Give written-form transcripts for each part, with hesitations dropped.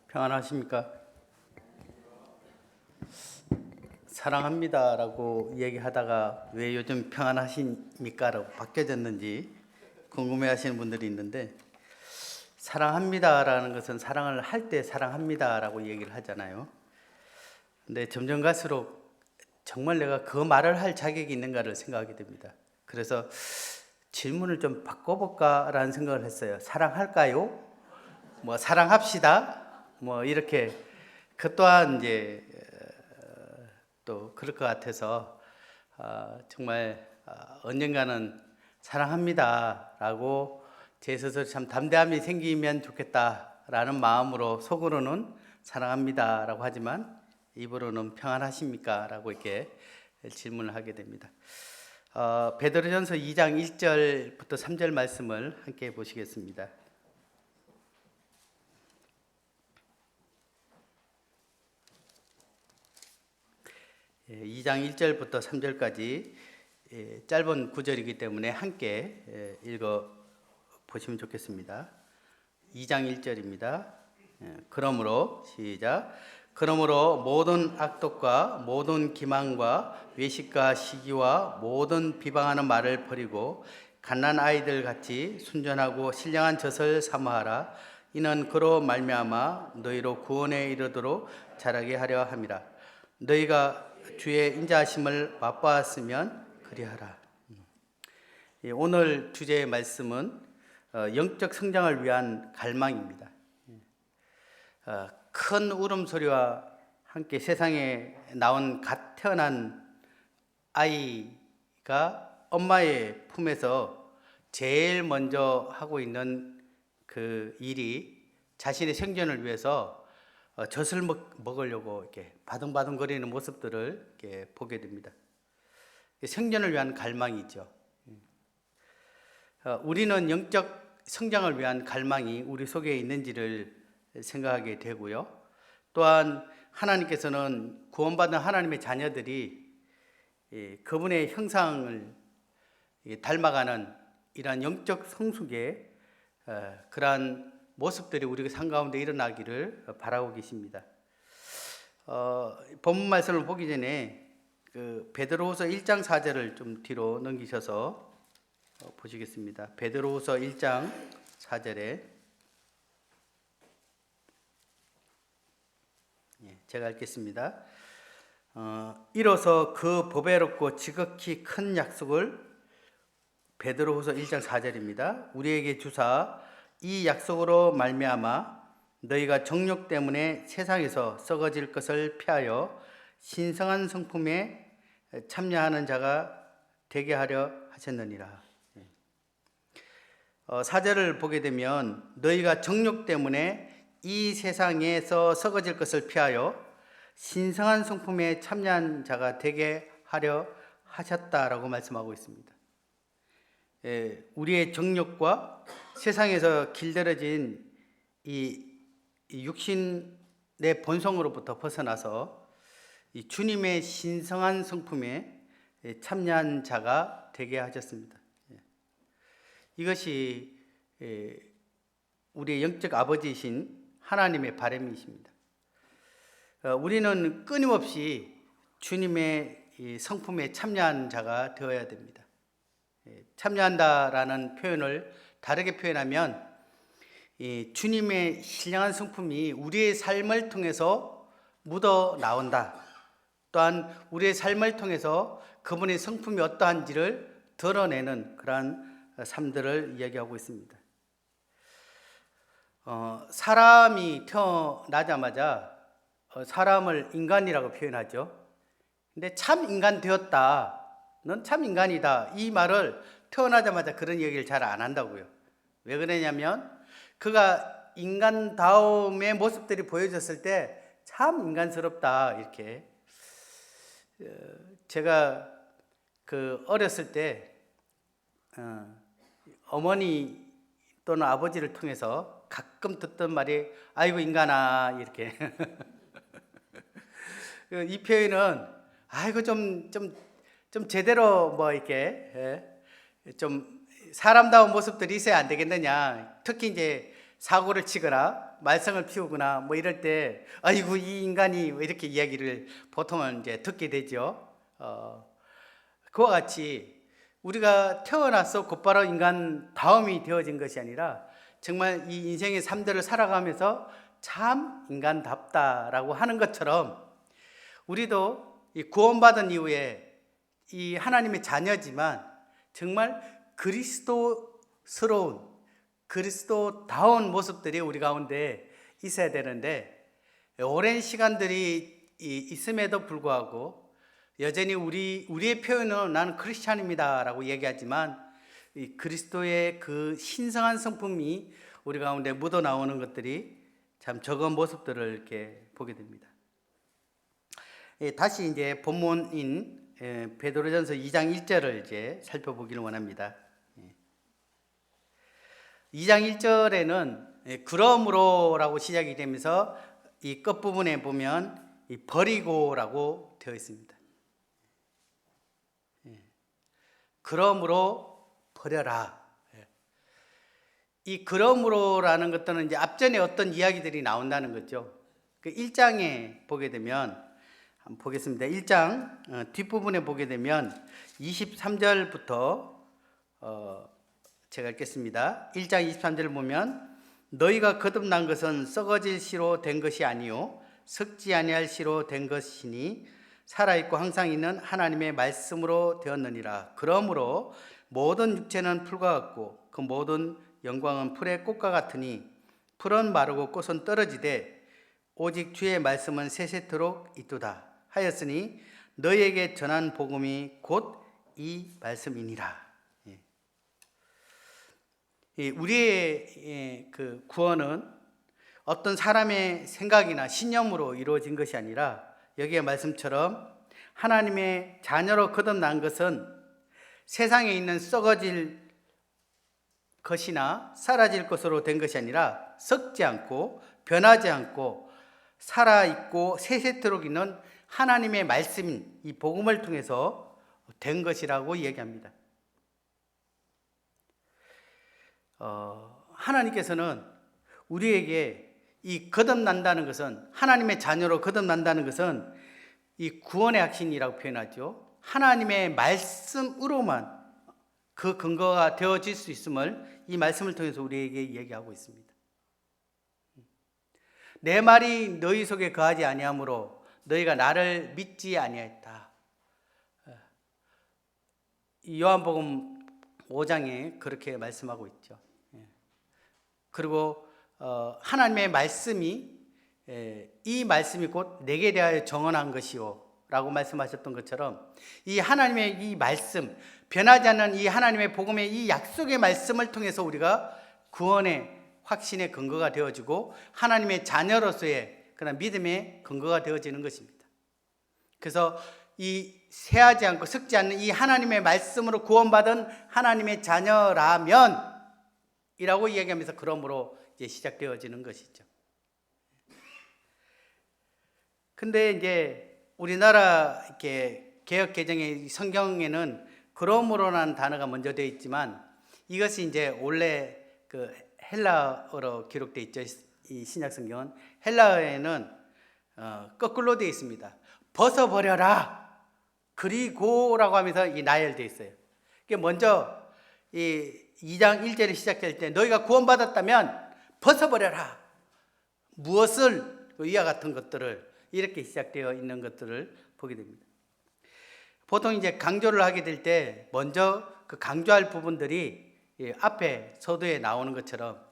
평안하십니까? 사랑합니다라고 얘기하다가 왜 요즘 평안하십니까라고 바뀌어졌는지 궁금해하시는 분들이 있는데, 사랑합니다라는 것은 사랑을 할 때 사랑합니다라고 얘기를 하잖아요. 근데 점점 갈수록 정말 내가 그 말을 할 자격이 있는가를 생각하게 됩니다. 그래서 질문을 좀 바꿔볼까라는 생각을 했어요. 사랑할까요? 뭐 사랑합시다. 뭐 이렇게 그 또한 이제 또 그럴 것 같아서 정말 언젠가는 사랑합니다라고 제 스스로 참 담대함이 생기면 좋겠다라는 마음으로 속으로는 사랑합니다라고 하지만 입으로는 평안하십니까라고 이렇게 질문을 하게 됩니다. 베드로전서 2장 1절부터 3절 말씀을 함께 보시겠습니다. 2장 1절부터 3절까지 짧은 구절이기 때문에 함께 읽어 보시면 좋겠습니다. 2장 1절입니다. 그러므로 시작. 그러므로 모든 악독과 모든 기만과 외식과 시기와 모든 비방하는 말을 버리고 갓난 아이들 같이 순전하고 신령한 젖을 사모하라. 이는 그로 말미암아 너희로 구원에 이르도록 자라게 하려 함이라. 너희가 주의 인자하심을 맛보았으면 그리하라. 오늘 주제의 말씀은 영적 성장을 위한 갈망입니다. 큰 울음소리와 함께 세상에 나온 갓 태어난 아이가 엄마의 품에서 제일 먼저 하고 있는 그 일이 자신의 생존을 위해서 젖을 먹으려고 이렇게 바둥바둥거리는 모습들을 이렇게 보게 됩니다. 생존을 위한 갈망이죠. 우리는 영적 성장을 위한 갈망이 우리 속에 있는지를 생각하게 되고요. 또한 하나님께서는 구원받은 하나님의 자녀들이 그분의 형상을 닮아가는 이러한 영적 성숙의 그러한 모습들이 우리 삶 가운데 일어나기를 바라고 계십니다. 본문 말씀을 보기 전에 그 베드로후서 1장 4절을 좀 뒤로 넘기셔서 보시겠습니다. 베드로후서 1장 4절에 제가 읽겠습니다. 이로써 그 보배롭고 지극히 큰 약속을, 베드로후서 1장 4절입니다. 우리에게 주사 이 약속으로 말미암아 너희가 정욕 때문에 세상에서 썩어질 것을 피하여 신성한 성품에 참여하는 자가 되게 하려 하셨느니라. 4절을 보게 되면 너희가 정욕 때문에 이 세상에서 썩어질 것을 피하여 신성한 성품에 참여한 자가 되게 하려 하셨다라고 말씀하고 있습니다. 우리의 정욕과 세상에서 길들여진 이 육신의 본성으로부터 벗어나서 이 주님의 신성한 성품에 참여한 자가 되게 하셨습니다. 이것이 우리의 영적 아버지이신 하나님의 바람이십니다. 우리는 끊임없이 주님의 성품에 참여한 자가 되어야 됩니다. 참여한다라는 표현을 다르게 표현하면 주님의 신령한 성품이 우리의 삶을 통해서 묻어 나온다. 또한 우리의 삶을 통해서 그분의 성품이 어떠한지를 드러내는 그러한 삶들을 이야기하고 있습니다. 사람이 태어나자마자 사람을 인간이라고 표현하죠. 근데 참 인간 되었다. 넌 참 인간이다. 이 말을 태어나자마자 그런 얘기를 잘 안 한다고요. 왜 그러냐면 그가 인간다움의 모습들이 보여졌을 때 참 인간스럽다 이렇게. 제가 그 어렸을 때 어머니 또는 아버지를 통해서 가끔 듣던 말이 아이고 인간아 이렇게. 이 표현은 아이고 좀 제대로 뭐 이렇게 좀 사람다운 모습들이 있어야 안 되겠느냐. 특히 이제 사고를 치거나 말썽을 피우거나 뭐 이럴 때 아이고 이 인간이 왜 이렇게 이야기를 보통은 이제 듣게 되죠. 그와 같이 우리가 태어나서 곧바로 인간 다음이 되어진 것이 아니라 정말 이 인생의 삶들을 살아가면서 참 인간답다라고 하는 것처럼 우리도 이 구원받은 이후에 이 하나님의 자녀지만 정말 그리스도스러운 그리스도다운 모습들이 우리 가운데 있어야 되는데 오랜 시간들이 있음에도 불구하고 여전히 우리의 표현은 나는 크리스찬입니다 라고 얘기하지만 이 그리스도의 그 신성한 성품이 우리 가운데 묻어나오는 것들이 참 적은 모습들을 이렇게 보게 됩니다. 다시 이제 본문인 베드로전서 2장 1절을 이제 살펴보기를 원합니다. 2장 1절에는 그러므로라고 시작이 되면서 이 끝부분에 보면 이 버리고라고 되어 있습니다. 그러므로 버려라. 이 그러므로라는 것들은 이제 앞전에 어떤 이야기들이 나온다는 거죠. 그 1장에 보게 되면 한번 보겠습니다. 1장 뒷부분에 보게 되면 23절부터 제가 읽겠습니다. 1장 23절을 보면 너희가 거듭난 것은 썩어질 씨로 된 것이 아니요 썩지 아니할 씨로 된 것이니 살아있고 항상 있는 하나님의 말씀으로 되었느니라. 그러므로 모든 육체는 풀과 같고 그 모든 영광은 풀의 꽃과 같으니 풀은 마르고 꽃은 떨어지되 오직 주의 말씀은 세세토록 있도다 하였으니 너희에게 전한 복음이 곧 이 말씀이니라. 우리의 그 구원은 어떤 사람의 생각이나 신념으로 이루어진 것이 아니라 여기의 말씀처럼 하나님의 자녀로 거듭난 것은 세상에 있는 썩어질 것이나 사라질 것으로 된 것이 아니라 썩지 않고 변하지 않고 살아있고 세세토록 있는 하나님의 말씀인 이 복음을 통해서 된 것이라고 얘기합니다. 하나님께서는 우리에게 이 거듭난다는 것은 하나님의 자녀로 거듭난다는 것은 이 구원의 확신이라고 표현하죠. 하나님의 말씀으로만 그 근거가 되어질 수 있음을 이 말씀을 통해서 우리에게 얘기하고 있습니다. 내 말이 너희 속에 거하지 아니하므로 너희가 나를 믿지 아니하였다. 요한복음 5장에 그렇게 말씀하고 있죠. 그리고 하나님의 말씀이 이 말씀이 곧 내게 대하여 정언한 것이요 라고 말씀하셨던 것처럼 이 하나님의 이 말씀, 변하지 않는 이 하나님의 복음의 이 약속의 말씀을 통해서 우리가 구원의 확신의 근거가 되어지고 하나님의 자녀로서의 그런 믿음의 근거가 되어지는 것입니다. 그래서 이 새하지 않고 썩지 않는 이 하나님의 말씀으로 구원받은 하나님의 자녀라면 이라고 이야기하면서 그러므로 이제 시작되어지는 것이죠. 근데 이제 우리나라 이렇게 개역 개정의 성경에는 그러므로라는 단어가 먼저 되어 있지만 이것이 이제 원래 그 헬라어로 기록되어 있죠. 이 신약 성경은 헬라어에는 거꾸로 되어 있습니다. 벗어버려라. 그리고라고 하면서 이 나열되어 있어요. 이게 먼저 이 2장 1절이 시작될 때 너희가 구원받았다면 벗어버려라. 무엇을 이와 같은 것들을 이렇게 시작되어 있는 것들을 보게 됩니다. 보통 이제 강조를 하게 될 때 먼저 그 강조할 부분들이 앞에 서두에 나오는 것처럼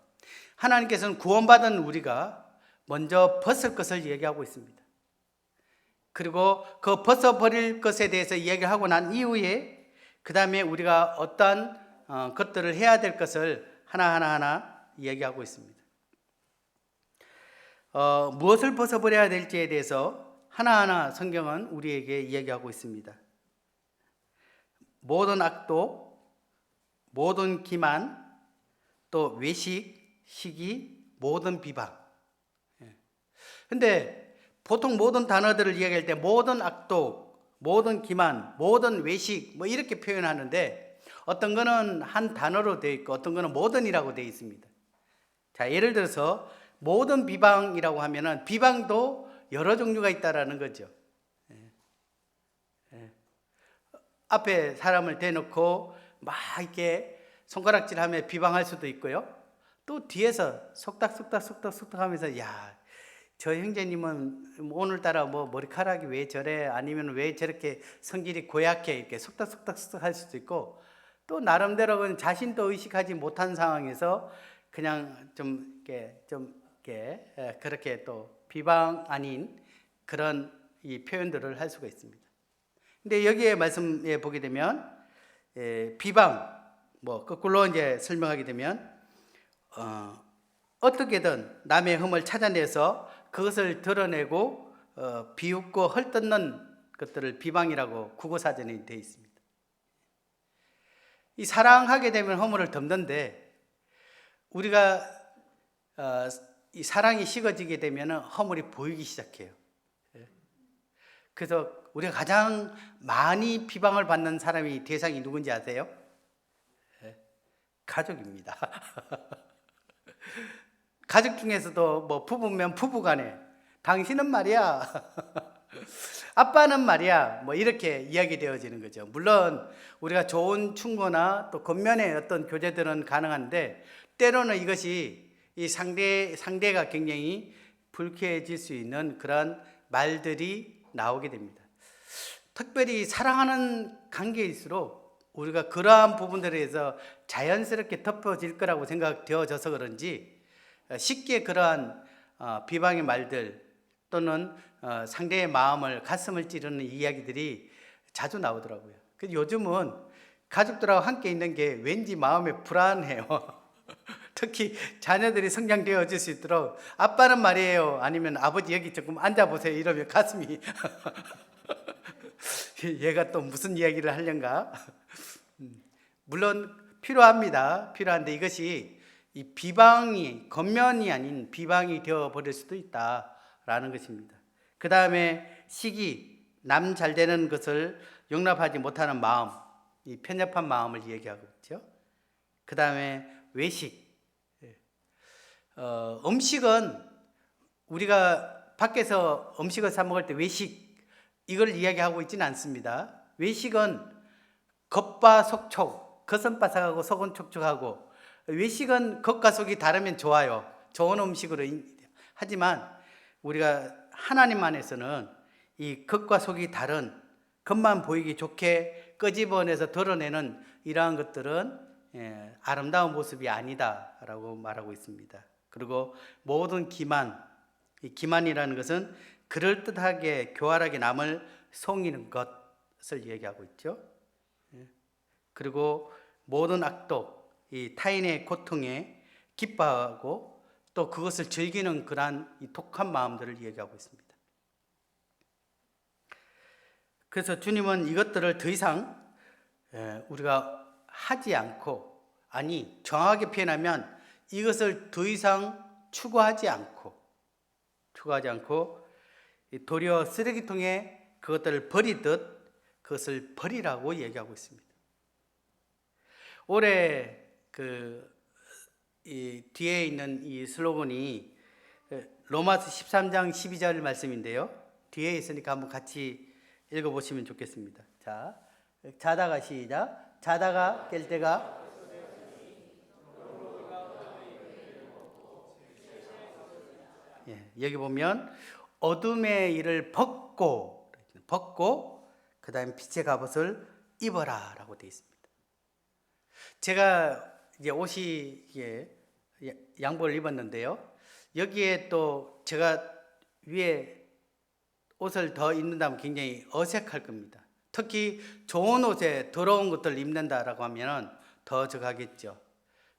하나님께서는 구원받은 우리가 먼저 벗을 것을 얘기하고 있습니다. 그리고 그 벗어버릴 것에 대해서 이야기를 하고 난 이후에 그 다음에 우리가 어떠한 것들을 해야 될 것을 하나하나 이야기하고 있습니다. 무엇을 벗어버려야 될지에 대해서 하나하나 성경은 우리에게 이야기하고 있습니다. 모든 악독, 모든 기만, 또 외식, 시기, 모든 비방. 근데 보통 모든 단어들을 이야기할 때 모든 악독, 모든 기만, 모든 외식 뭐 이렇게 표현하는데 어떤 거는 한 단어로 되어 있고 어떤 거는 모든이라고 되어 있습니다. 자, 예를 들어서 모든 비방이라고 하면은 비방도 여러 종류가 있다라는 거죠. 앞에 사람을 대놓고 막 이렇게 손가락질하며 비방할 수도 있고요. 또 뒤에서 속닥속닥 하면서 야, 저 형제님은 오늘따라 뭐 머리카락이 왜 저래? 아니면 왜 저렇게 성질이 고약해? 이렇게 속닥속닥 할 수도 있고, 또 나름대로는 자신도 의식하지 못한 상황에서 그냥 그렇게 또 비방 아닌 그런 이 표현들을 할 수가 있습니다. 근데 여기에 말씀에 보게 되면 비방, 뭐 거꾸로 이제 설명하게 되면 어떻게든 남의 흠을 찾아내서 그것을 드러내고 비웃고 헐뜯는 것들을 비방이라고 국어사전에 되어 있습니다. 이 사랑하게 되면 허물을 덮는데, 우리가 이 사랑이 식어지게 되면 허물이 보이기 시작해요. 그래서 우리가 가장 많이 비방을 받는 사람이 대상이 누군지 아세요? 가족입니다. 가족 중에서도 뭐 부부면 부부간에 당신은 말이야, 아빠는 말이야, 뭐 이렇게 이야기되어지는 거죠. 물론 우리가 좋은 충고나 또 겉면의 어떤 교제들은 가능한데, 때로는 이것이 이 상대가 굉장히 불쾌해질 수 있는 그런 말들이 나오게 됩니다. 특별히 사랑하는 관계일수록 우리가 그러한 부분들에 대해서 자연스럽게 덮어질 거라고 생각되어져서 그런지 쉽게 그러한 비방의 말들 또는 상대의 마음을, 가슴을 찌르는 이야기들이 자주 나오더라고요. 요즘은 가족들하고 함께 있는 게 왠지 마음에 불안해요. 특히 자녀들이 성장되어질 수 있도록 아빠는 말이에요, 아니면 아버지 여기 조금 앉아보세요 이러면 가슴이 얘가 또 무슨 이야기를 하려는가. 물론 필요한데 이것이 이 비방이 겉면이 아닌 비방이 되어버릴 수도 있다라는 것입니다. 그 다음에 시기, 남 잘 되는 것을 용납하지 못하는 마음, 이 편협한 마음을 얘기하고 있죠. 그 다음에 외식. 음식은 우리가 밖에서 음식을 사 먹을 때 외식, 이걸 이야기하고 있지는 않습니다. 외식은 겉바 속촉, 겉은 바삭하고 속은 촉촉하고, 외식은 겉과 속이 다르면 좋아요. 좋은 음식으로. 하지만 우리가 하나님 안에서는 이 겉과 속이 다른, 겉만 보이기 좋게 끄집어내서 드러내는 이러한 것들은 아름다운 모습이 아니다라고 말하고 있습니다. 그리고 모든 기만, 이 기만이라는 것은 그럴듯하게 교활하게 남을 속이는 것을 얘기하고 있죠. 그리고 모든 악독, 이 타인의 고통에 기뻐하고 또 그것을 즐기는 그러한 이 독한 마음들을 얘기하고 있습니다. 그래서 주님은 이것들을 더 이상 우리가 하지 않고, 아니 정확하게 표현하면 이것을 더 이상 추구하지 않고 도리어 쓰레기통에 그것들을 버리듯 그것을 버리라고 얘기하고 있습니다. 올해 이 뒤에 있는 이 슬로건이 로마서 13장 12절 말씀인데요. 뒤에 있으니까 한번 같이 읽어보시면 좋겠습니다. 자, 자다가 시작. 자다가 깰 때가 여기 보면 어둠의 일을 벗고 그 다음에 빛의 갑옷을 입어라 라고 되어 있습니다. 제가 이제 옷이 양복을 입었는데요, 여기에 또 제가 위에 옷을 더 입는다면 굉장히 어색할 겁니다. 특히 좋은 옷에 더러운 것들을 입는다라고 하면 더 적하겠죠.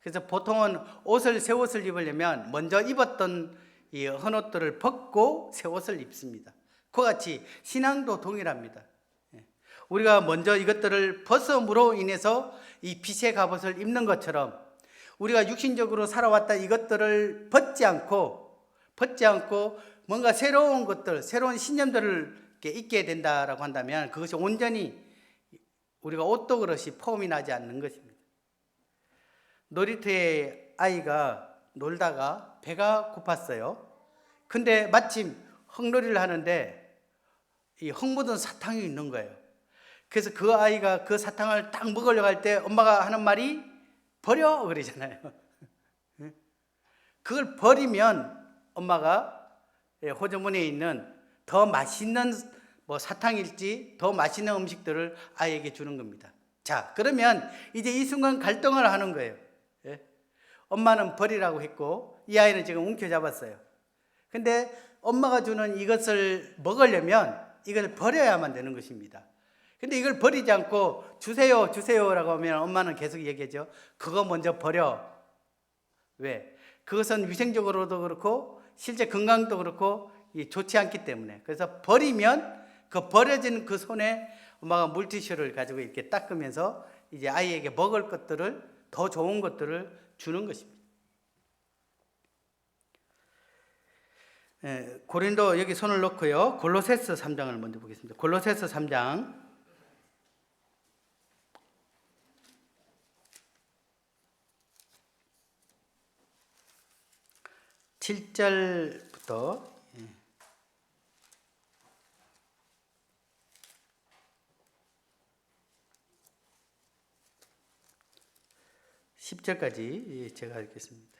그래서 보통은 새 옷을 입으려면 먼저 입었던 이 헌옷들을 벗고 새 옷을 입습니다. 그와 같이 신앙도 동일합니다. 우리가 먼저 이것들을 벗음으로 인해서 이 빛의 갑옷을 입는 것처럼 우리가 육신적으로 살아왔다 이것들을 벗지 않고 뭔가 새로운 것들, 새로운 신념들을 입게 된다라고 한다면 그것이 온전히 우리가 옷도 그릇이 폼이 나지 않는 것입니다. 놀이터에 아이가 놀다가 배가 고팠어요. 근데 마침 흙놀이를 하는데 이 흙 묻은 사탕이 있는 거예요. 그래서 그 아이가 그 사탕을 딱 먹으려고 할 때 엄마가 하는 말이 버려 그러잖아요. 그걸 버리면 엄마가 호주머니에 있는 더 맛있는 뭐 사탕일지 더 맛있는 음식들을 아이에게 주는 겁니다. 자, 그러면 이제 이 순간 갈등을 하는 거예요. 엄마는 버리라고 했고 이 아이는 지금 움켜잡았어요. 근데 엄마가 주는 이것을 먹으려면 이걸 버려야만 되는 것입니다. 근데 이걸 버리지 않고 주세요 주세요라고 하면 엄마는 계속 얘기하죠. 그거 먼저 버려. 왜? 그것은 위생적으로도 그렇고 실제 건강도 그렇고 좋지 않기 때문에. 그래서 버리면 그 버려진 그 손에 엄마가 물티슈를 가지고 이렇게 닦으면서 이제 아이에게 먹을 것들을 더 좋은 것들을 주는 것입니다. 고린도 여기 손을 놓고요. 골로새서 3장을 먼저 보겠습니다. 골로새서 3장 7절부터 10절까지 제가 읽겠습니다.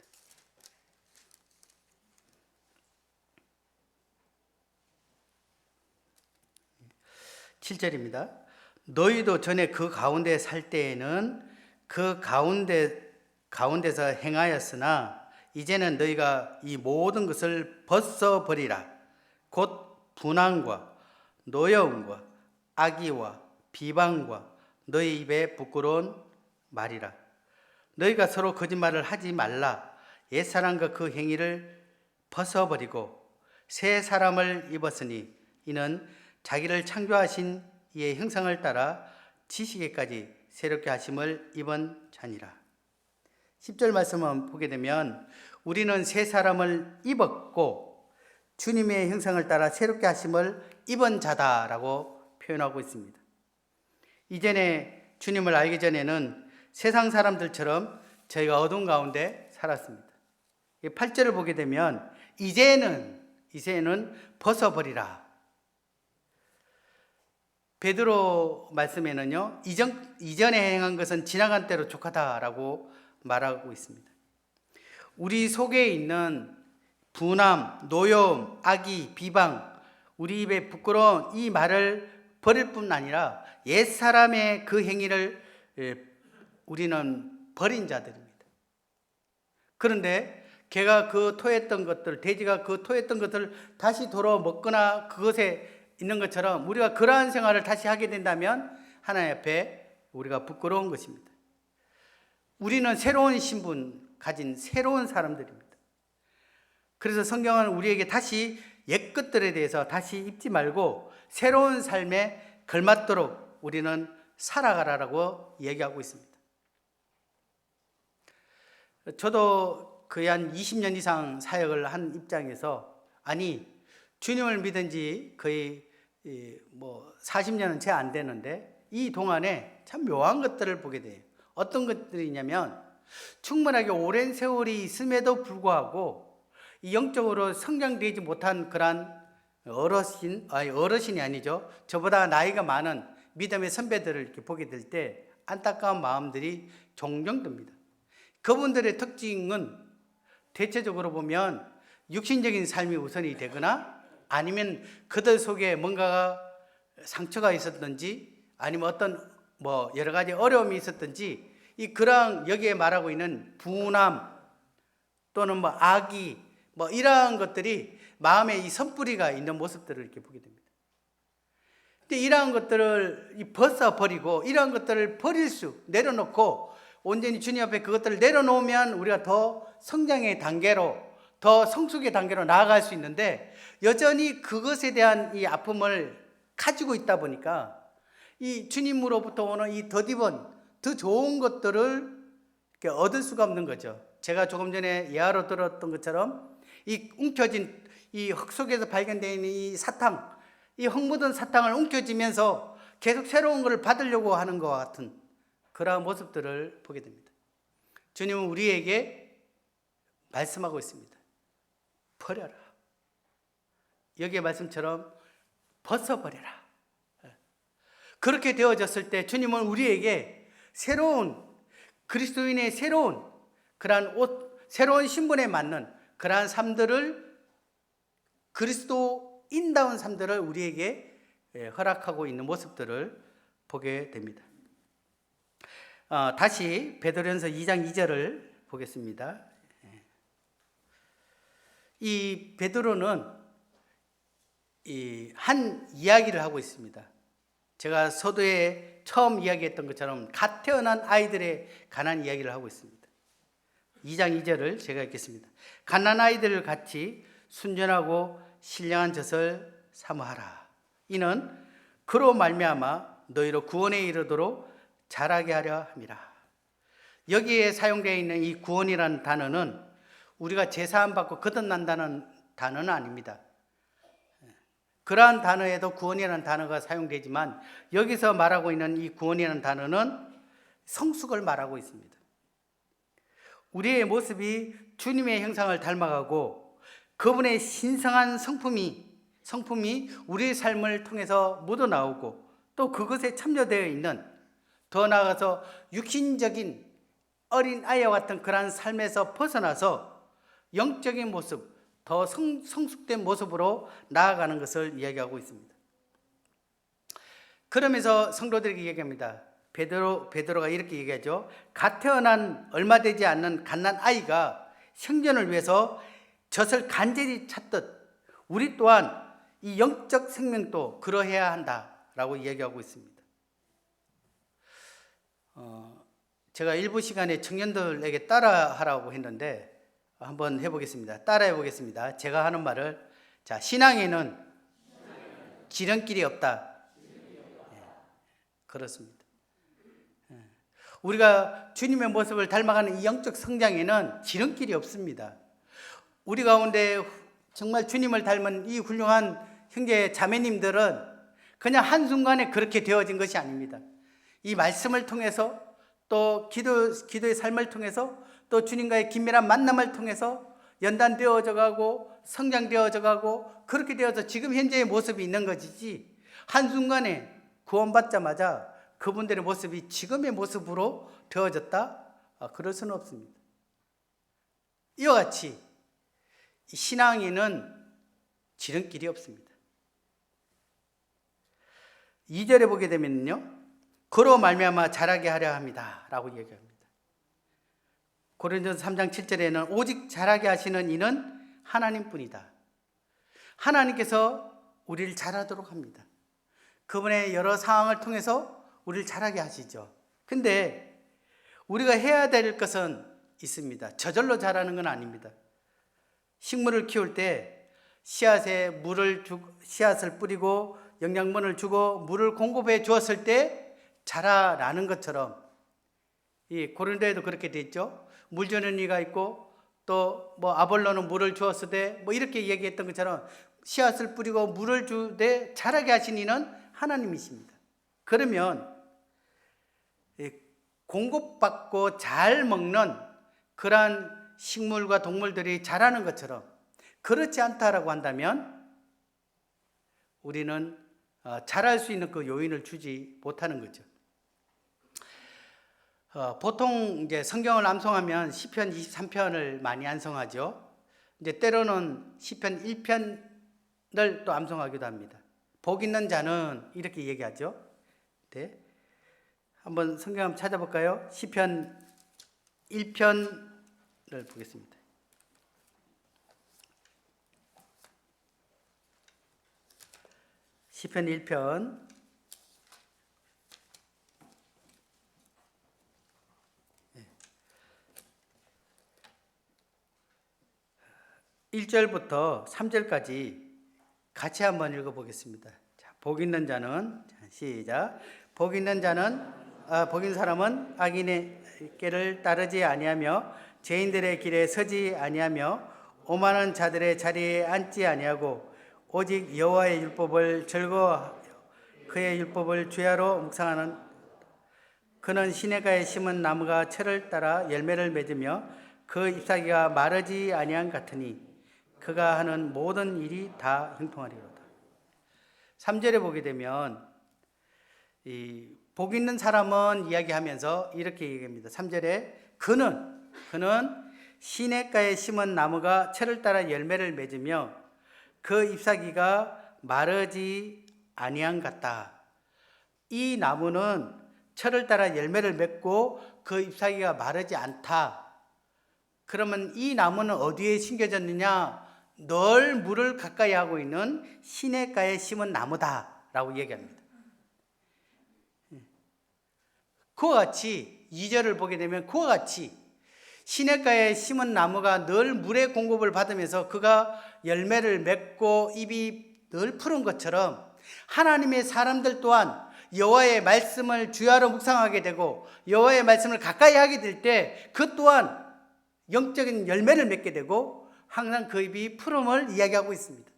7절입니다. 너희도 전에 그 가운데 살 때에는 그 가운데서 행하였으나 이제는 너희가 이 모든 것을 벗어버리라. 곧 분함과 노여움과 악의와 비방과 너희 입에 부끄러운 말이라. 너희가 서로 거짓말을 하지 말라. 옛사람과 그 행위를 벗어버리고 새 사람을 입었으니 이는 자기를 창조하신 이의 형상을 따라 지식에까지 새롭게 하심을 입은 자니라. 10절 말씀을 보게 되면 우리는 새 사람을 입었고 주님의 형상을 따라 새롭게 하심을 입은 자다라고 표현하고 있습니다. 이전에 주님을 알기 전에는 세상 사람들처럼 저희가 어두운 가운데 살았습니다. 8절을 보게 되면 이제는 벗어버리라. 베드로 말씀에는요, 이전에 행한 것은 지나간 때로 족하다라고 말하고 있습니다. 우리 속에 있는 분함, 노여움, 악의, 비방, 우리 입에 부끄러운 이 말을 버릴 뿐 아니라 옛사람의 그 행위를 우리는 버린 자들입니다. 그런데 개가 그 토했던 것들, 돼지가 그 토했던 것을 다시 돌아 먹거나 그것에 있는 것처럼 우리가 그러한 생활을 다시 하게 된다면 하나님 앞에 우리가 부끄러운 것입니다. 우리는 새로운 신분 가진 새로운 사람들입니다. 그래서 성경은 우리에게 다시 옛 것들에 대해서 다시 입지 말고 새로운 삶에 걸맞도록 우리는 살아가라라고 얘기하고 있습니다. 저도 거의 한 20년 이상 사역을 한 입장에서 주님을 믿은 지 거의 40년은 채 안 되는데 이 동안에 참 묘한 것들을 보게 돼요. 어떤 것들이냐면 충분하게 오랜 세월이 있음에도 불구하고 이 영적으로 성장되지 못한 그런 어르신이 아니죠. 저보다 나이가 많은 믿음의 선배들을 이렇게 보게 될 때 안타까운 마음들이 종종 듭니다. 그분들의 특징은 대체적으로 보면 육신적인 삶이 우선이 되거나 아니면 그들 속에 뭔가가 상처가 있었든지 아니면 어떤 여러 가지 어려움이 있었든지 그러한 여기에 말하고 있는 분함 또는 악의 이러한 것들이 마음에 이 선뿌리가 있는 모습들을 이렇게 보게 됩니다. 근데 이러한 것들을 벗어버리고 이러한 것들을 내려놓고 온전히 주님 앞에 그것들을 내려놓으면 우리가 더 성장의 단계로 더 성숙의 단계로 나아갈 수 있는데 여전히 그것에 대한 이 아픔을 가지고 있다 보니까 이 주님으로부터 오는 이 더 좋은 것들을 얻을 수가 없는 거죠. 제가 조금 전에 예화로 들었던 것처럼 이 움켜진 이 흙 속에서 발견되어 있는 이 사탕, 이 흙 묻은 사탕을 움켜쥐면서 계속 새로운 것을 받으려고 하는 것 같은 그러한 모습들을 보게 됩니다. 주님은 우리에게 말씀하고 있습니다. 버려라. 여기의 말씀처럼 벗어버려라. 그렇게 되어졌을 때 주님은 우리에게 새로운 그리스도인의 새로운 그러한 옷, 새로운 신분에 맞는 그러한 삶들을, 그리스도인다운 삶들을 우리에게 허락하고 있는 모습들을 보게 됩니다. 다시 베드로전서 2장 2절을 보겠습니다. 이 베드로는 한 이야기를 하고 있습니다. 제가 서두에 처음 이야기했던 것처럼 갓 태어난 아이들에 관한 이야기를 하고 있습니다. 2장 2절을 제가 읽겠습니다. 갓난 아이들을 같이 순전하고 신령한 젖을 사모하라. 이는 그로 말미암아 너희로 구원에 이르도록 자라게 하려 함이라. 여기에 사용되어 있는 이 구원이라는 단어는 우리가 제사함 받고 거듭난다는 단어는 아닙니다. 그러한 단어에도 구원이라는 단어가 사용되지만 여기서 말하고 있는 이 구원이라는 단어는 성숙을 말하고 있습니다. 우리의 모습이 주님의 형상을 닮아가고 그분의 신성한 성품이 우리의 삶을 통해서 묻어나오고 또 그것에 참여되어 있는, 더 나아가서 육신적인 어린아이와 같은 그러한 삶에서 벗어나서 영적인 모습, 더 성숙된 모습으로 나아가는 것을 이야기하고 있습니다. 그러면서 성도들에게 얘기합니다. 베드로가 이렇게 얘기하죠. 갓 태어난 얼마 되지 않는 갓난 아이가 생존을 위해서 젖을 간절히 찾듯 우리 또한 이 영적 생명도 그러해야 한다라고 이야기하고 있습니다. 제가 일부 시간에 청년들에게 따라하라고 했는데 한번 해보겠습니다. 따라해 보겠습니다. 제가 하는 말을, 자, 신앙에는 지름길이 없다. 그렇습니다. 우리가 주님의 모습을 닮아가는 이 영적 성장에는 지름길이 없습니다. 우리 가운데 정말 주님을 닮은 이 훌륭한 형제 자매님들은 그냥 한순간에 그렇게 되어진 것이 아닙니다. 이 말씀을 통해서 또 기도의 삶을 통해서 또 주님과의 긴밀한 만남을 통해서 연단되어져 가고 성장되어져 가고 그렇게 되어서 지금 현재의 모습이 있는 것이지, 한순간에 구원받자마자 그분들의 모습이 지금의 모습으로 되어졌다? 그럴 수는 없습니다. 이와 같이 신앙에는 지름길이 없습니다. 2절에 보게 되면요, 그로 말미암아 자라게 하려 합니다 라고 얘기합니다. 고린도전서 3장 7절에는 오직 자라게 하시는 이는 하나님뿐이다. 하나님께서 우리를 자라도록 합니다. 그분의 여러 상황을 통해서 우리를 자라게 하시죠. 근데 우리가 해야 될 것은 있습니다. 저절로 자라는 건 아닙니다. 식물을 키울 때 씨앗을 뿌리고 영양분을 주고 물을 공급해 주었을 때 자라나는 것처럼, 이 고린도에도 그렇게 돼 있죠. 물 주는 이가 있고 또 아볼로는 물을 주었을 때 이렇게 얘기했던 것처럼 씨앗을 뿌리고 물을 주되 자라게 하신 이는 하나님이십니다. 그러면 공급받고 잘 먹는 그러한 식물과 동물들이 자라는 것처럼 그렇지 않다라고 한다면 우리는 자랄 수 있는 그 요인을 주지 못하는 거죠. 보통 이제 성경을 암송하면 시편 23편을 많이 암송하죠. 이제 때로는 시편 1편을 또 암송하기도 합니다. 복 있는 자는 이렇게 얘기하죠. 네. 한번 성경 한번 찾아볼까요? 시편 1편을 보겠습니다. 시편 1편 1절부터 3절까지 같이 한번 읽어보겠습니다. 자, 복 있는 자는, 시작. 복 있는 사람은 악인의 길을 따르지 아니하며 죄인들의 길에 서지 아니하며 오만한 자들의 자리에 앉지 아니하고 오직 여호와의 율법을 즐거워하여 그의 율법을 주야로 묵상하는, 그는 시냇가에 심은 나무가 철을 따라 열매를 맺으며 그 잎사귀가 마르지 아니한 같으니 그가 하는 모든 일이 다 형통하리로다. 3절에 보게 되면 이 복 있는 사람은 이야기하면서 이렇게 얘기합니다. 3절에 그는 시냇가에 심은 나무가 철을 따라 열매를 맺으며 그 잎사귀가 마르지 아니한 같다. 이 나무는 철을 따라 열매를 맺고 그 잎사귀가 마르지 않다. 그러면 이 나무는 어디에 심겨졌느냐? 늘 물을 가까이 하고 있는 시냇가에 심은 나무다라고 얘기합니다. 그와 같이 2절을 보게 되면 그와 같이 시냇가에 심은 나무가 늘 물의 공급을 받으면서 그가 열매를 맺고 잎이 늘 푸른 것처럼 하나님의 사람들 또한 여호와의 말씀을 주야로 묵상하게 되고 여호와의 말씀을 가까이 하게 될 때 그 또한 영적인 열매를 맺게 되고 항상 그 잎이 푸름을 이야기하고 있습니다.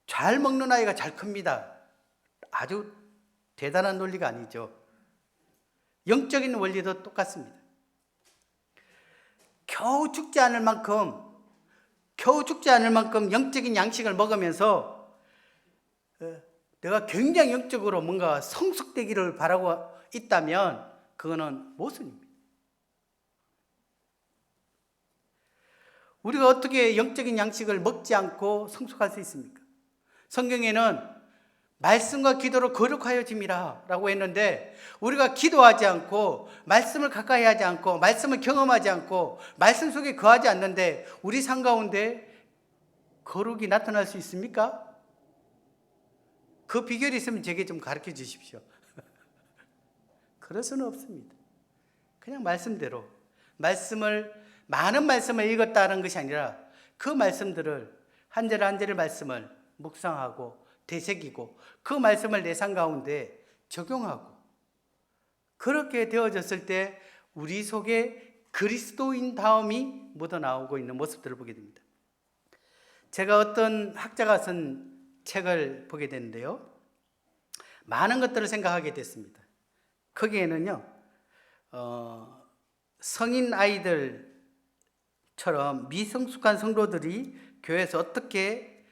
잘 먹는 아이가 잘 큽니다. 아주 대단한 논리가 아니죠. 영적인 원리도 똑같습니다. 겨우 죽지 않을 만큼 영적인 양식을 먹으면서 내가 굉장히 영적으로 뭔가 성숙되기를 바라고 있다면 그거는 모순입니다. 우리가 어떻게 영적인 양식을 먹지 않고 성숙할 수 있습니까? 성경에는 말씀과 기도로 거룩하여짐이라 라고 했는데 우리가 기도하지 않고 말씀을 가까이 하지 않고 말씀을 경험하지 않고 말씀 속에 거하지 않는데 우리 삶 가운데 거룩이 나타날 수 있습니까? 그 비결이 있으면 제게 좀 가르쳐 주십시오. 그럴 수는 없습니다. 그냥 말씀대로 많은 말씀을 읽었다는 것이 아니라 그 말씀들을 한 절 한 절의 말씀을 묵상하고 되새기고 그 말씀을 내 삶 가운데 적용하고 그렇게 되어졌을 때 우리 속에 그리스도인다움이 묻어나오고 있는 모습들을 보게 됩니다. 제가 어떤 학자가 쓴 책을 보게 됐는데요. 많은 것들을 생각하게 됐습니다. 거기에는요. 성인 아이들처럼 미성숙한 성도들이 교회에서 어떻게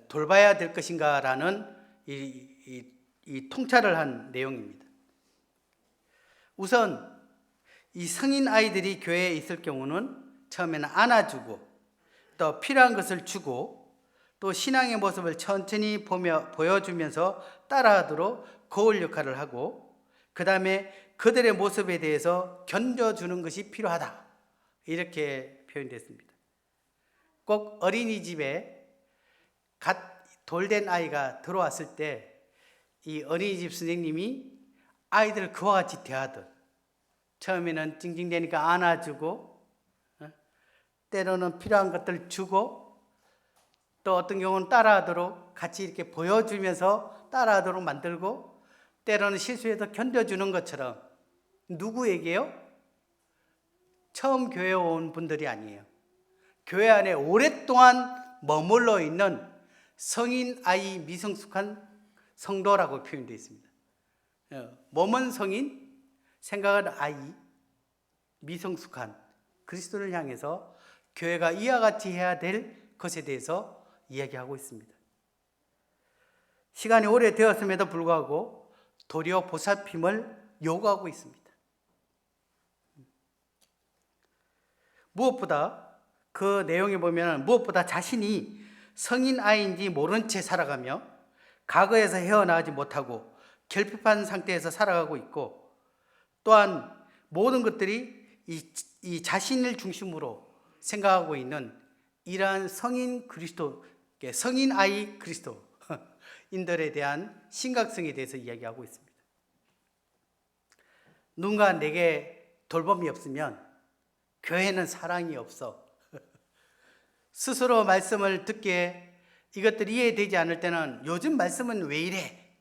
돌봐야 될 것인가라는 이 통찰을 한 내용입니다. 우선 이 성인 아이들이 교회에 있을 경우는 처음에는 안아주고 또 필요한 것을 주고 또 신앙의 모습을 천천히 보여주면서 따라하도록 거울 역할을 하고 그 다음에 그들의 모습에 대해서 견뎌주는 것이 필요하다. 이렇게 표현됐습니다. 꼭 어린이집에 갓 돌된 아이가 들어왔을 때 이 어린이집 선생님이 아이들을 그와 같이 대하듯 처음에는 찡찡대니까 안아주고 때로는 필요한 것들 주고 또 어떤 경우는 따라하도록 같이 이렇게 보여주면서 따라하도록 만들고 때로는 실수해도 견뎌주는 것처럼 누구에게요? 처음 교회에 온 분들이 아니에요. 교회 안에 오랫동안 머물러 있는 성인 아이 미성숙한 성도라고 표현되어 있습니다. 몸은 성인, 생각은 아이, 미성숙한 그리스도를 향해서 교회가 이와 같이 해야 될 것에 대해서 이야기하고 있습니다. 시간이 오래되었음에도 불구하고 도리어 보살핌을 요구하고 있습니다. 무엇보다 그 내용에 보면 무엇보다 자신이 성인 아이인지 모른 채 살아가며 과거에서 헤어나오지 못하고 결핍한 상태에서 살아가고 있고 또한 모든 것들이 이 자신을 중심으로 생각하고 있는 이러한 성인 아이 그리스도인들에 대한 심각성에 대해서 이야기하고 있습니다. 누군가 내게 돌봄이 없으면 교회는 사랑이 없어. 스스로 말씀을 듣기에 이것들이 이해되지 않을 때는 요즘 말씀은 왜 이래?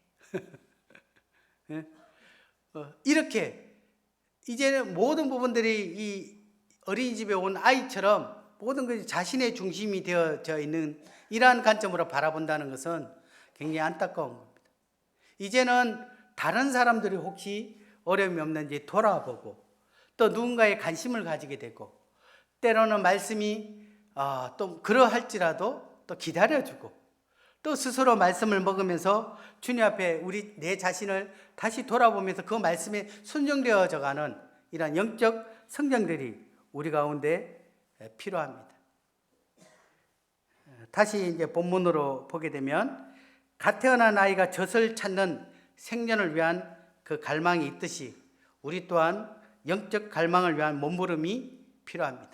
이렇게 이제는 모든 부분들이 이 어린이집에 온 아이처럼 모든 것이 자신의 중심이 되어져 있는 이러한 관점으로 바라본다는 것은 굉장히 안타까운 겁니다. 이제는 다른 사람들이 혹시 어려움이 없는지 돌아보고 또 누군가에 관심을 가지게 되고, 때로는 말씀이 또 그러할지라도 또 기다려주고, 또 스스로 말씀을 먹으면서 주님 앞에 내 자신을 다시 돌아보면서 그 말씀에 순종되어져가는 이런 영적 성장들이 우리 가운데 필요합니다. 다시 이제 본문으로 보게 되면, 갓 태어난 아이가 젖을 찾는 생년을 위한 그 갈망이 있듯이 우리 또한 영적 갈망을 위한 몸부림이 필요합니다.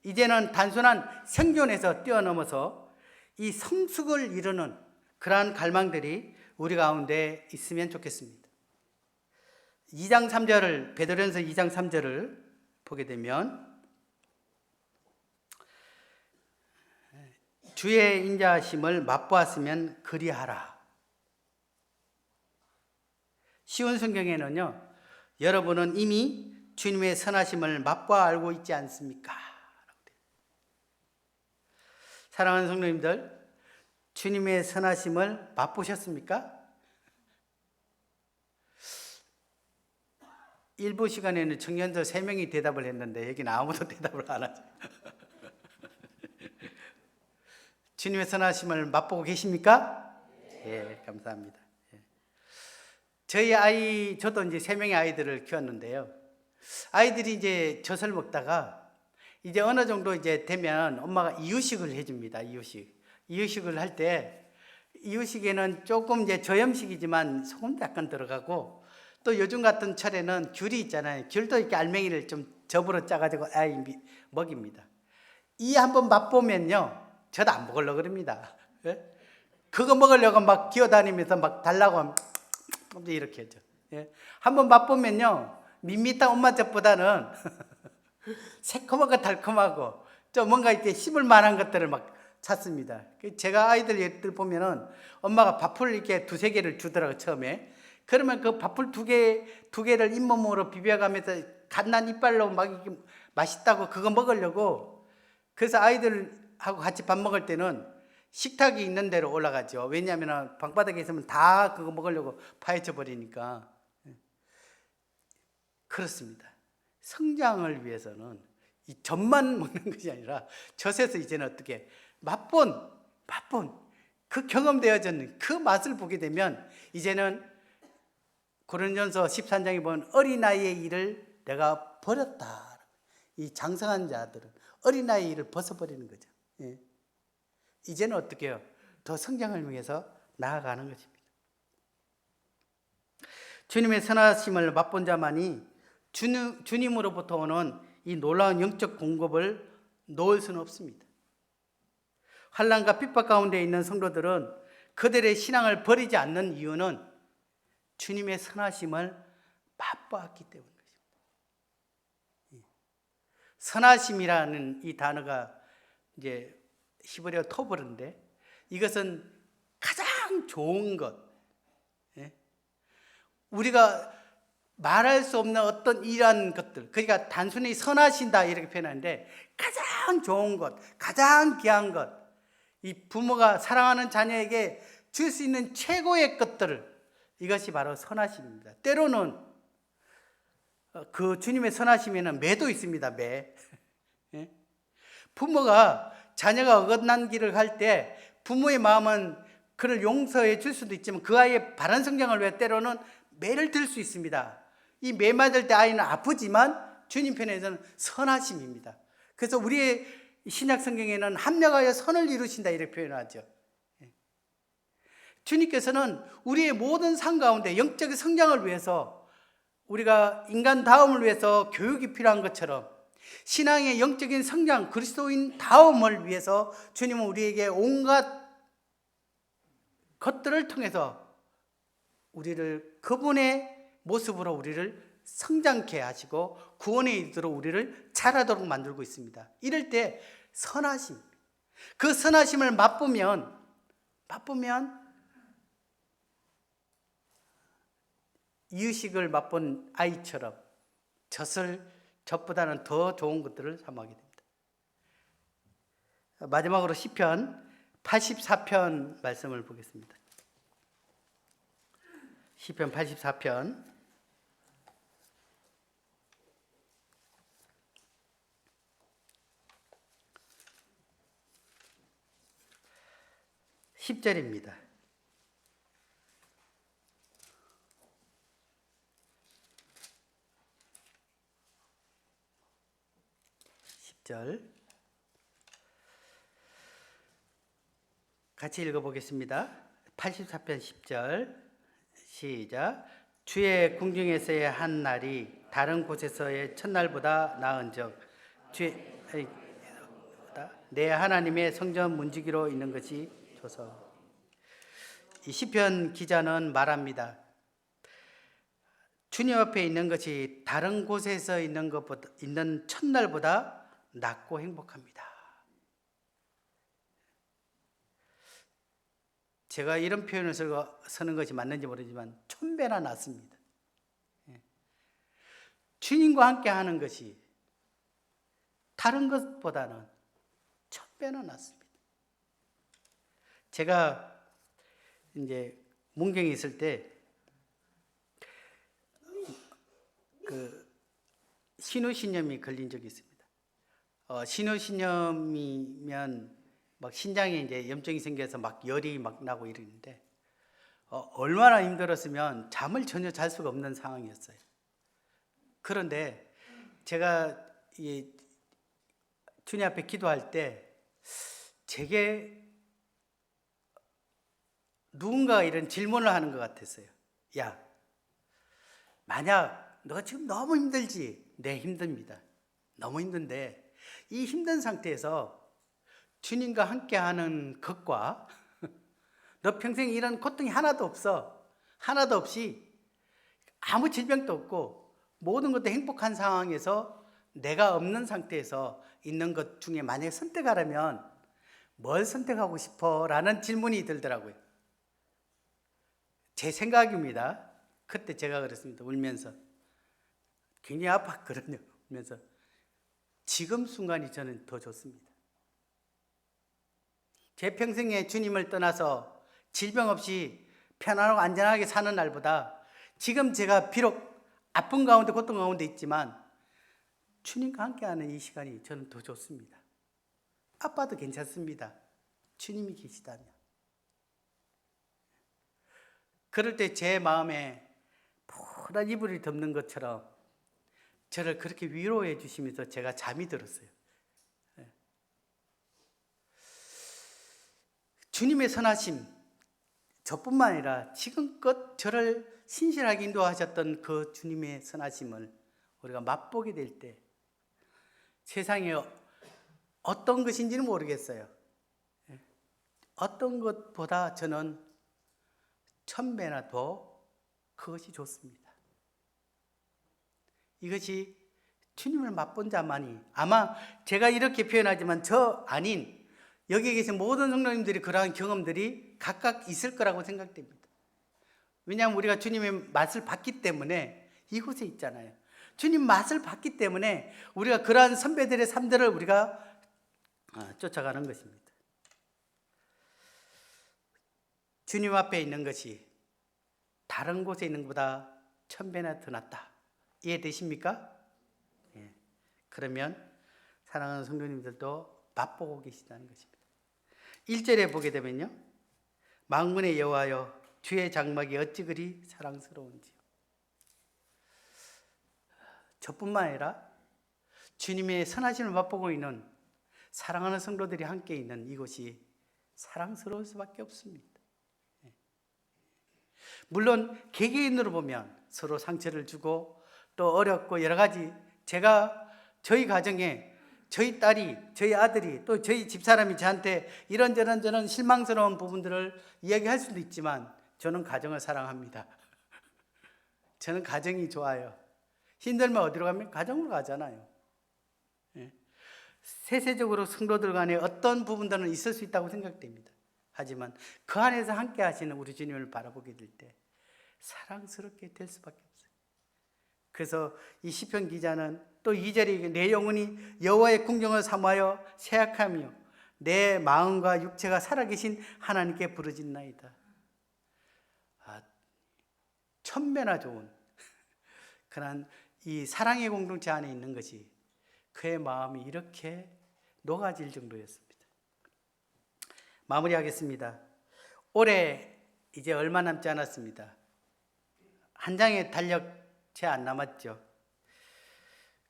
이제는 단순한 생존에서 뛰어넘어서 이 성숙을 이루는 그러한 갈망들이 우리 가운데 있으면 좋겠습니다. 2장 3절을, 베드로전서 2장 3절을 보게 되면, 주의 인자하심을 맛보았으면 그리하라. 쉬운 성경에는요, 여러분은 이미 주님의 선하심을 맛보아 알고 있지 않습니까? 사랑하는 성도님들, 주님의 선하심을 맛보셨습니까? 일부 시간에는 청년들 3명이 대답을 했는데 여기는 아무도 대답을 안 하죠. 주님의 선하심을 맛보고 계십니까? 예, 감사합니다. 저도 이제 3명의 아이들을 키웠는데요. 아이들이 이제 젖을 먹다가 이제 어느 정도 이제 되면 엄마가 이유식을 해줍니다. 이유식을 할 때, 이유식에는 조금 이제 저염식이지만 소금도 약간 들어가고, 또 요즘 같은 철에는 귤이 있잖아요. 귤도 이렇게 알맹이를 좀 접으로 짜가지고 아이 먹입니다. 이 한번 맛보면요, 저도 안 먹으려고 그럽니다. 예? 그거 먹으려고 막 기어다니면서 막 달라고 하면 이렇게 하죠. 예? 한번 맛보면요, 밋밋한 엄마 젖보다는 새콤하고 달콤하고 좀 뭔가 이렇게 씹을 만한 것들을 막 찾습니다. 제가 아이들 얘들 보면은 엄마가 밥풀 이렇게 2-3개를 주더라고요, 처음에. 그러면 그 밥풀 2개를 잇몸으로 비벼가면서 갓난 이빨로 막 이렇게 맛있다고 그거 먹으려고. 그래서 아이들하고 같이 밥 먹을 때는 식탁이 있는 데로 올라가죠. 왜냐하면 방바닥에 있으면 다 그거 먹으려고 파헤쳐 버리니까. 그렇습니다. 성장을 위해서는 이 젖만 먹는 것이 아니라 젖에서 이제는 어떻게 맛본 그 경험되어졌는 그 맛을 보게 되면, 이제는 고린도전서 13장에 보면 어린아이의 일을 내가 버렸다. 이 장성한 자들은 어린아이의 일을 벗어버리는 거죠. 예. 이제는 어떻게 해요? 더 성장을 위해서 나아가는 것입니다. 주님의 선하심을 맛본 자만이 주님으로부터 오는 이 놀라운 영적 공급을 놓을 수는 없습니다. 환난과 핍박 가운데 있는 성도들은 그들의 신앙을 버리지 않는 이유는 주님의 선하심을 맛보았기 때문입니다. 선하심이라는 이 단어가 이제 히브리어 토브르인데, 이것은 가장 좋은 것, 우리가 말할 수 없는 어떤 이러한 것들, 그러니까 단순히 선하신다 이렇게 표현하는데, 가장 좋은 것, 가장 귀한 것, 이 부모가 사랑하는 자녀에게 줄 수 있는 최고의 것들을, 이것이 바로 선하심입니다. 때로는 그 주님의 선하심에는 매도 있습니다. 매. 부모가 자녀가 어긋난 길을 갈 때 부모의 마음은 그를 용서해 줄 수도 있지만 그 아이의 바른 성장을 위해 때로는 매를 들 수 있습니다. 이 매 맞을 때 아이는 아프지만 주님 편에서는 선하심입니다. 그래서 우리의 신약 성경에는 합력하여 선을 이루신다 이렇게 표현하죠. 주님께서는 우리의 모든 삶 가운데 영적인 성장을 위해서, 우리가 인간다움을 위해서 교육이 필요한 것처럼 신앙의 영적인 성장, 그리스도인 다움을 위해서 주님은 우리에게 온갖 것들을 통해서 우리를 그분의 모습으로 우리를 성장케 하시고 구원에 이르도록 우리를 자라도록 만들고 있습니다. 이럴 때 선하심, 그 선하심을 맛보면 이유식을 맛본 아이처럼 젖보다는 더 좋은 것들을 사모하게 됩니다. 마지막으로 시편 84편 말씀을 보겠습니다. 시편 84편 10절입니다. 10절 같이 읽어보겠습니다. 84편 10절 시작. 주의 궁중에서의 한 날이 다른 곳에서의 첫날보다 나은즉 내 하나님의 성전 문지기로 있는 것이 좋소. 이 시편 기자는 말합니다. 주님 앞에 있는 것이 다른 곳에서 있는 첫날보다 낫고 행복합니다. 제가 이런 표현을 쓰는 것이 맞는지 모르지만 1000배나 낫습니다. 주님과 함께 하는 것이 다른 것보다는 1000배나 낫습니다. 제가 이제 문경에 있을 때 신우신염이 걸린 적이 있습니다. 신우신염이면 막 신장에 이제 염증이 생겨서 막 열이 막 나고 이러는데 얼마나 힘들었으면 잠을 전혀 잘 수가 없는 상황이었어요. 그런데 제가 이 주님 앞에 기도할 때 제게 누군가가 이런 질문을 하는 것 같았어요. 야, 만약 너가 지금 너무 힘들지? 네, 힘듭니다. 너무 힘든데 이 힘든 상태에서 주님과 함께하는 것과 너 평생 이런 고통이 하나도 없어. 하나도 없이 아무 질병도 없고 모든 것도 행복한 상황에서 내가 없는 상태에서 있는 것 중에 만약에 선택하라면 뭘 선택하고 싶어? 라는 질문이 들더라고요. 제 생각입니다. 그때 제가 그랬습니다. 울면서. 굉장히 아팠거든요. 울면서. 지금 순간이 저는 더 좋습니다. 제 평생에 주님을 떠나서 질병 없이 편안하고 안전하게 사는 날보다 지금 제가 비록 아픈 가운데 고통 가운데 있지만 주님과 함께하는 이 시간이 저는 더 좋습니다. 아파도 괜찮습니다. 주님이 계시다면. 그럴 때 제 마음에 포란 이불이 덮는 것처럼 저를 그렇게 위로해 주시면서 제가 잠이 들었어요. 주님의 선하심, 저뿐만 아니라 지금껏 저를 신실하게 인도하셨던 그 주님의 선하심을 우리가 맛보게 될 때 세상에 어떤 것인지는 모르겠어요. 어떤 것보다 저는 1000배나 더 그것이 좋습니다. 이것이 주님을 맛본 자만이, 아마 제가 이렇게 표현하지만 저 아닌 여기에 계신 모든 성도님들이 그러한 경험들이 각각 있을 거라고 생각됩니다. 왜냐하면 우리가 주님의 맛을 봤기 때문에 이곳에 있잖아요. 주님 맛을 봤기 때문에 우리가 그러한 선배들의 삶들을 우리가 쫓아가는 것입니다. 주님 앞에 있는 것이 다른 곳에 있는 것보다 1000배나 더 낫다. 이해되십니까? 예. 그러면 사랑하는 성도님들도 맛보고 계시다는 것입니다. 1절에 보게 되면요, 만군의 여호와여 주의 장막이 어찌 그리 사랑스러운지요. 저뿐만 아니라 주님의 선하심을 맛보고 있는 사랑하는 성도들이 함께 있는 이곳이 사랑스러울 수밖에 없습니다. 물론 개개인으로 보면 서로 상처를 주고 또 어렵고 여러 가지, 제가 저희 가정에 저희 딸이, 저희 아들이, 또 저희 집사람이 저한테 이런저런 실망스러운 부분들을 이야기할 수도 있지만 저는 가정을 사랑합니다. 저는 가정이 좋아요. 힘들면 어디로 가면 가정으로 가잖아요. 세세적으로 성도들 간에 어떤 부분들은 있을 수 있다고 생각됩니다. 하지만 그 안에서 함께 하시는 우리 주님을 바라보게 될 때 사랑스럽게 될 수밖에 없어요. 그래서 이 시편 기자는 또 2절에 내 영혼이 여호와의 궁정을 사모하여 새약하며 내 마음과 육체가 살아계신 하나님께 부르짖나이다. 1000배나 좋은 그런 이 사랑의 공동체 안에 있는 것이 그의 마음이 이렇게 녹아질 정도였습니다. 마무리하겠습니다. 올해 이제 얼마 남지 않았습니다. 한 장의 달력 채 안 남았죠.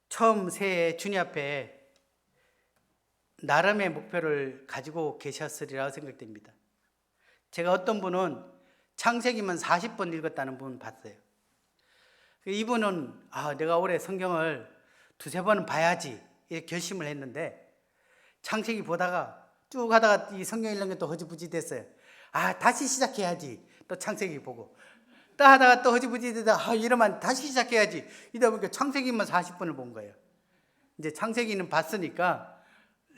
처음 새해 주님 앞에 나름의 목표를 가지고 계셨으리라고 생각됩니다. 제가 어떤 분은 창세기만 40번 읽었다는 분 봤어요. 이분은 내가 올해 성경을 두세 번은 봐야지 이렇게 결심을 했는데, 창세기 보다가 쭉 하다가 이 성경 읽는 게 또 허지부지 됐어요. 다시 시작해야지. 또 창세기 보고 또 하다가 또 허지부지 되다 이러면 다시 시작해야지. 이러다 보니까 창세기만 40번을 본 거예요. 이제 창세기는 봤으니까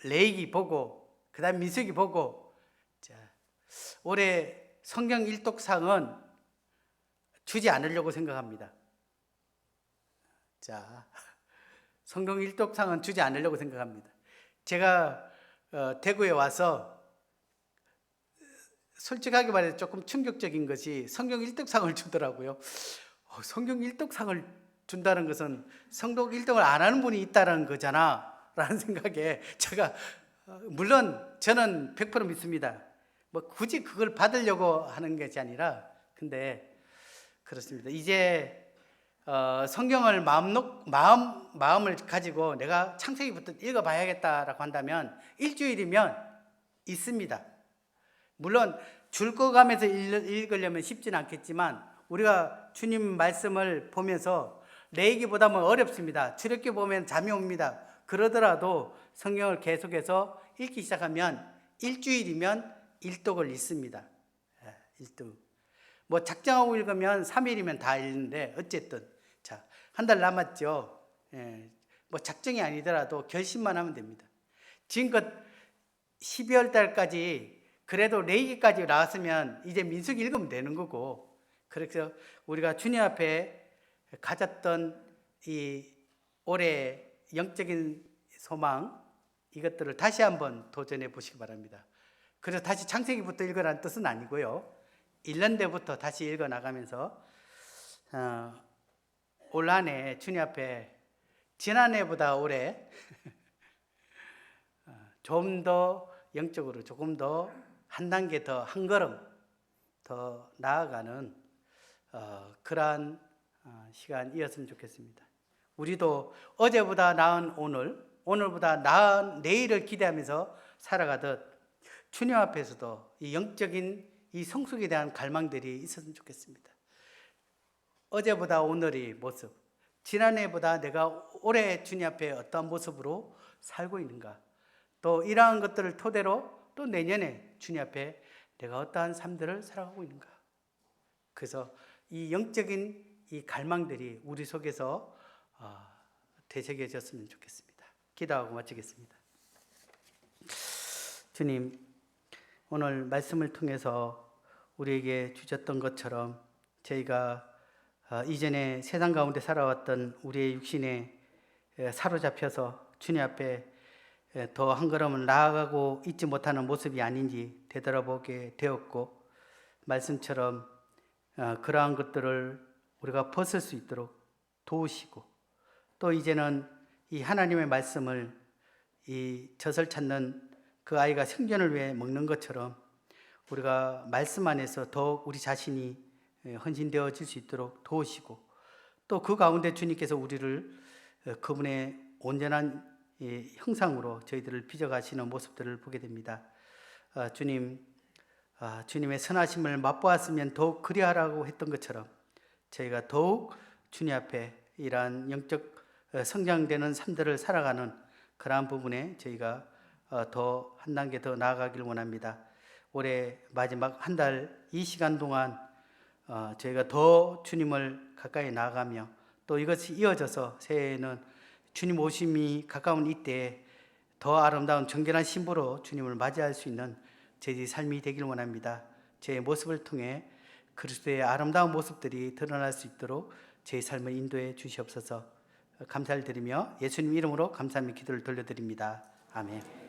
레위기 보고 그다음 민수기 보고, 자, 올해 성경 일독상은 주지 않으려고 생각합니다. 자, 성경 일독상은 주지 않으려고 생각합니다. 제가 대구에 와서 솔직하게 말해서 조금 충격적인 것이 성경 일독상을 주더라고요. 성경 일독상을 준다는 것은 성경 일독을 안 하는 분이 있다는 거잖아 라는 생각에, 제가 물론 저는 100% 믿습니다. 굳이 그걸 받으려고 하는 것이 아니라, 근데 그렇습니다. 이제 성경을 마음을 가지고 내가 창세기부터 읽어봐야겠다라고 한다면 일주일이면 있습니다. 물론 줄 꺼가면서 읽으려면 쉽지는 않겠지만, 우리가 주님 말씀을 보면서 레위기보다 어렵습니다. 출애굽기 보면 잠이 옵니다. 그러더라도 성경을 계속해서 읽기 시작하면 일주일이면 일독을 읽습니다. 일독. 작정하고 읽으면 3일이면 다 읽는데, 어쨌든 자, 한 달 남았죠. 작정이 아니더라도 결심만 하면 됩니다. 지금껏 12월 달까지 그래도 레위기까지 나왔으면 이제 민수기 읽으면 되는 거고, 그래서 우리가 주님 앞에 가졌던 이 올해 영적인 소망, 이것들을 다시 한번 도전해 보시기 바랍니다. 그래서 다시 창세기부터 읽으라는 뜻은 아니고요, 1년 때부터 다시 읽어 나가면서 올 한 해 주님 앞에 지난해보다 올해 좀 더 영적으로 조금 더 한 단계 더, 한 걸음 더 나아가는 그러한 시간이었으면 좋겠습니다. 우리도 어제보다 나은 오늘, 오늘보다 나은 내일을 기대하면서 살아가듯 주님 앞에서도 이 영적인 이 성숙에 대한 갈망들이 있었으면 좋겠습니다. 어제보다 오늘의 모습, 지난해보다 내가 올해 주님 앞에 어떠한 모습으로 살고 있는가, 또 이러한 것들을 토대로 또 내년에 주님 앞에 내가 어떠한 삶들을 살아가고 있는가. 그래서 이 영적인 이 갈망들이 우리 속에서 되새겨졌으면 좋겠습니다. 기도하고 마치겠습니다. 주님, 오늘 말씀을 통해서 우리에게 주셨던 것처럼 저희가 이전에 세상 가운데 살아왔던 우리의 육신에 사로잡혀서 주님 앞에 더 한 걸음을 나아가고 있지 못하는 모습이 아닌지 되돌아보게 되었고, 말씀처럼 그러한 것들을 우리가 벗을 수 있도록 도우시고, 또 이제는 이 하나님의 말씀을 이 젖을 찾는 그 아이가 생존을 위해 먹는 것처럼 우리가 말씀 안에서 더욱 우리 자신이 헌신되어질 수 있도록 도우시고, 또 그 가운데 주님께서 우리를 그분의 온전한 형상으로 저희들을 빚어가시는 모습들을 보게 됩니다. 주님, 주님의 선하심을 맛보았으면 더욱 그리하라고 했던 것처럼 저희가 더욱 주님 앞에 이러한 영적 성장되는 삶들을 살아가는 그러한 부분에 저희가 더 한 단계 더 나아가길 원합니다. 올해 마지막 한 달 이 시간 동안 저희가 더 주님을 가까이 나아가며, 또 이것이 이어져서 새해에는 주님 오심이 가까운 이때에 더 아름다운 정결한 신부로 주님을 맞이할 수 있는 저희 삶이 되길 원합니다. 제 모습을 통해 그리스도의 아름다운 모습들이 드러날 수 있도록 제 삶을 인도해 주시옵소서. 감사를 드리며 예수님 이름으로 감사하며 기도를 돌려드립니다. 아멘.